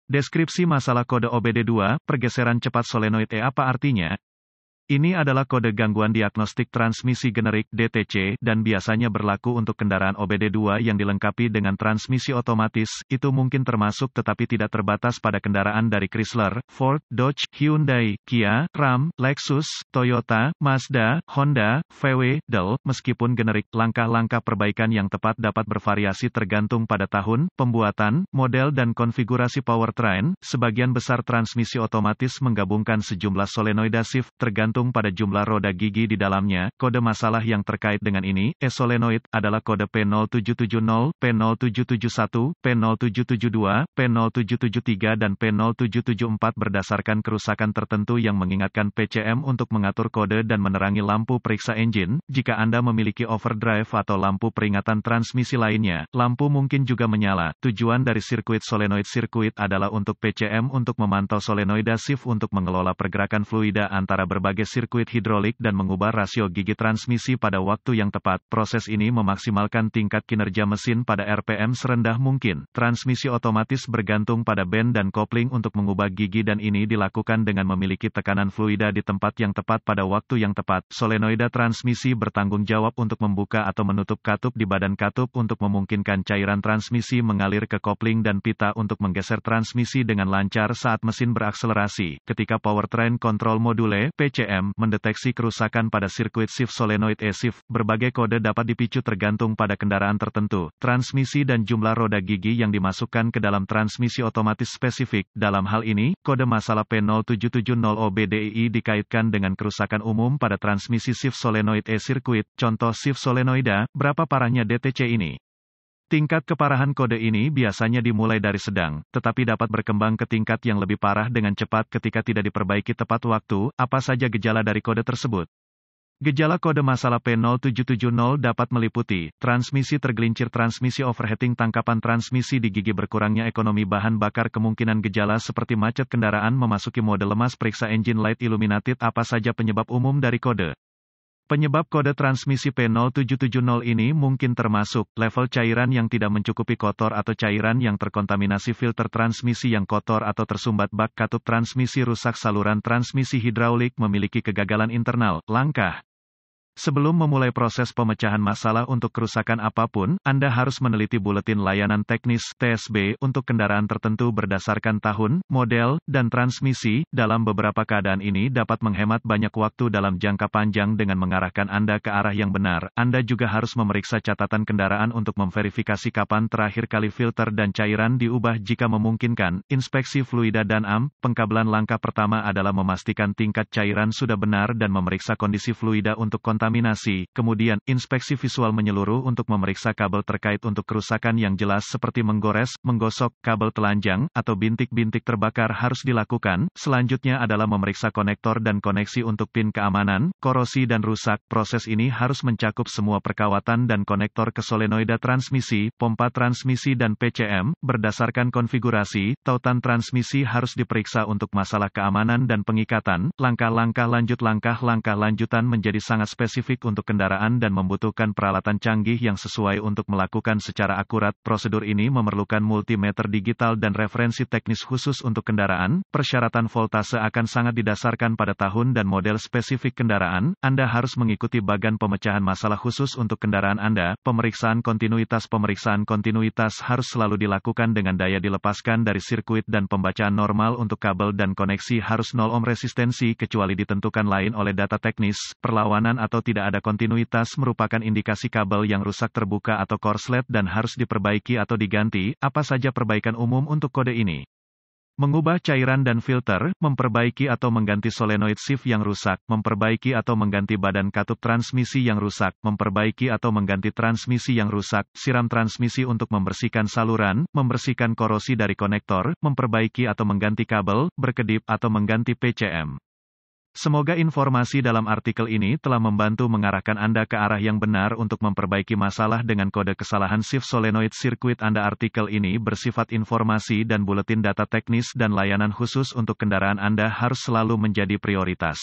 Deskripsi masalah kode OBD2, pergeseran cepat solenoid apa artinya? Ini adalah kode gangguan diagnostik transmisi generik (DTC) dan biasanya berlaku untuk kendaraan OBD2 yang dilengkapi dengan transmisi otomatis. Itu mungkin termasuk tetapi tidak terbatas pada kendaraan dari Chrysler, Ford, Dodge, Hyundai, Kia, Ram, Lexus, Toyota, Mazda, Honda, VW, Dell. Meskipun generik, langkah-langkah perbaikan yang tepat dapat bervariasi tergantung pada tahun, pembuatan, model dan konfigurasi powertrain. Sebagian besar transmisi otomatis menggabungkan sejumlah solenoida shift tergantung pada jumlah roda gigi di dalamnya. Kode masalah yang terkait dengan ini, solenoid, adalah kode P0770, P0771, P0772, P0773 dan P0774 berdasarkan kerusakan tertentu yang mengingatkan PCM untuk mengatur kode dan menerangi lampu periksa engine. Jika Anda memiliki overdrive atau lampu peringatan transmisi lainnya, lampu mungkin juga menyala. Tujuan dari sirkuit solenoid sirkuit adalah untuk PCM untuk memantau solenoida shift untuk mengelola pergerakan fluida antara berbagai sirkuit hidrolik dan mengubah rasio gigi transmisi pada waktu yang tepat. Proses ini memaksimalkan tingkat kinerja mesin pada RPM serendah mungkin. Transmisi otomatis bergantung pada band dan kopling untuk mengubah gigi dan ini dilakukan dengan memiliki tekanan fluida di tempat yang tepat pada waktu yang tepat. Solenoida transmisi bertanggung jawab untuk membuka atau menutup katup di badan katup untuk memungkinkan cairan transmisi mengalir ke kopling dan pita untuk menggeser transmisi dengan lancar saat mesin berakselerasi. Ketika powertrain control module (PCM) mendeteksi kerusakan pada sirkuit shift solenoid shift, berbagai kode dapat dipicu tergantung pada kendaraan tertentu, transmisi dan jumlah roda gigi yang dimasukkan ke dalam transmisi otomatis spesifik. Dalam hal ini, kode masalah P0770OBDII dikaitkan dengan kerusakan umum pada transmisi shift solenoid sirkuit. Contoh shift solenoida, berapa parahnya DTC ini? Tingkat keparahan kode ini biasanya dimulai dari sedang, tetapi dapat berkembang ke tingkat yang lebih parah dengan cepat ketika tidak diperbaiki tepat waktu. Apa saja gejala dari kode tersebut? Gejala kode masalah P0770 dapat meliputi transmisi tergelincir, transmisi overheating, tangkapan transmisi di gigi, berkurangnya ekonomi bahan bakar. Kemungkinan gejala seperti macet kendaraan, memasuki mode lemas, periksa engine light illuminated. Apa saja penyebab umum dari kode? Penyebab kode transmisi P0770 ini mungkin termasuk level cairan yang tidak mencukupi, kotor atau cairan yang terkontaminasi, filter transmisi yang kotor atau tersumbat, bak katup transmisi rusak, saluran transmisi hidraulik memiliki kegagalan internal. Langkah sebelum memulai proses pemecahan masalah untuk kerusakan apapun, Anda harus meneliti buletin layanan teknis (TSB) untuk kendaraan tertentu berdasarkan tahun, model, dan transmisi. Dalam beberapa keadaan ini dapat menghemat banyak waktu dalam jangka panjang dengan mengarahkan Anda ke arah yang benar. Anda juga harus memeriksa catatan kendaraan untuk memverifikasi kapan terakhir kali filter dan cairan diubah jika memungkinkan. Inspeksi fluida dan pengkabelan. Langkah pertama adalah memastikan tingkat cairan sudah benar dan memeriksa kondisi fluida untuk kontaminasi. Kemudian, inspeksi visual menyeluruh untuk memeriksa kabel terkait untuk kerusakan yang jelas seperti menggores, menggosok, kabel telanjang, atau bintik-bintik terbakar harus dilakukan. Selanjutnya adalah memeriksa konektor dan koneksi untuk pin keamanan, korosi dan rusak. Proses ini harus mencakup semua perkawatan dan konektor ke solenoida transmisi, pompa transmisi dan PCM. Berdasarkan konfigurasi, tautan transmisi harus diperiksa untuk masalah keamanan dan pengikatan. Langkah-langkah lanjutan menjadi sangat spesifik untuk kendaraan dan membutuhkan peralatan canggih yang sesuai untuk melakukan secara akurat. Prosedur ini memerlukan multimeter digital dan referensi teknis khusus untuk kendaraan. Persyaratan voltase akan sangat didasarkan pada tahun dan model spesifik kendaraan. Anda harus mengikuti bagan pemecahan masalah khusus untuk kendaraan Anda. Pemeriksaan kontinuitas harus selalu dilakukan dengan daya dilepaskan dari sirkuit dan pembacaan normal untuk kabel dan koneksi harus 0 ohm resistensi kecuali ditentukan lain oleh data teknis. Perlawanan atau tidak ada kontinuitas merupakan indikasi kabel yang rusak, terbuka atau korslet dan harus diperbaiki atau diganti. Apa saja perbaikan umum untuk kode ini? Mengubah cairan dan filter, memperbaiki atau mengganti solenoid shift yang rusak, memperbaiki atau mengganti badan katup transmisi yang rusak, memperbaiki atau mengganti transmisi yang rusak, siram transmisi untuk membersihkan saluran, membersihkan korosi dari konektor, memperbaiki atau mengganti kabel, berkedip atau mengganti PCM. Semoga informasi dalam artikel ini telah membantu mengarahkan Anda ke arah yang benar untuk memperbaiki masalah dengan kode kesalahan shift solenoid sirkuit Anda. Artikel ini bersifat informasi dan buletin data teknis dan layanan khusus untuk kendaraan Anda harus selalu menjadi prioritas.